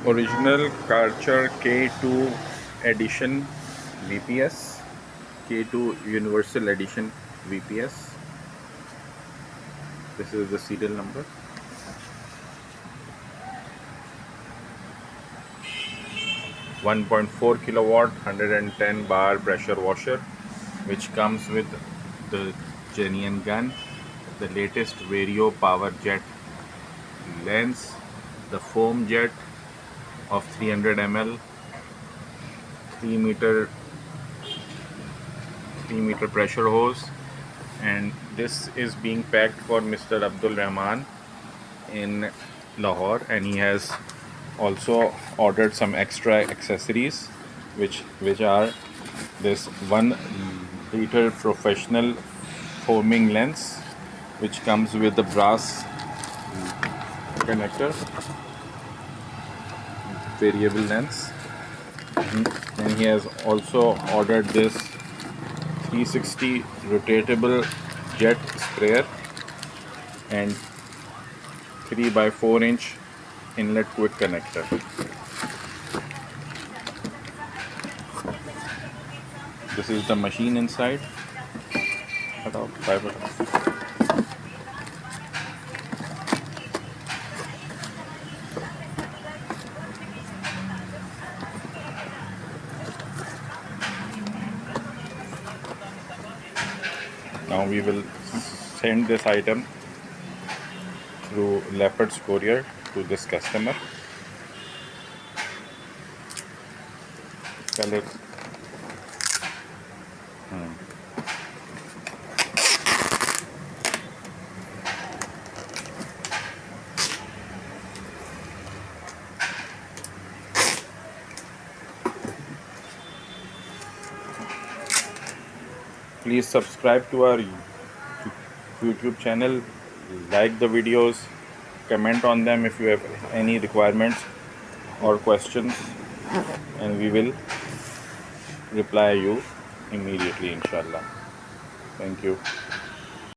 Original KARCHER K2 edition VPS, K2 Universal Edition VPS. This is the serial number. .4 kilowatt 110 bar pressure washer, which comes with the genuine gun, the latest Vario power jet lens, the foam jet of 300 ml, 3 meter pressure hose, and this is being packed for Mr. Abdul Rahman in Lahore, and he has also ordered some extra accessories which are this 1 liter professional foaming lens, which comes with the brass connector, variable lens. And he has also ordered this 360 rotatable jet sprayer and 3x4-inch inlet quick connector. This is the machine inside. Now we will send this item through Leopard's courier to this customer. Please subscribe to our YouTube channel, like the videos, comment on them if you have any requirements or questions, and we will reply you immediately, inshallah. Thank you.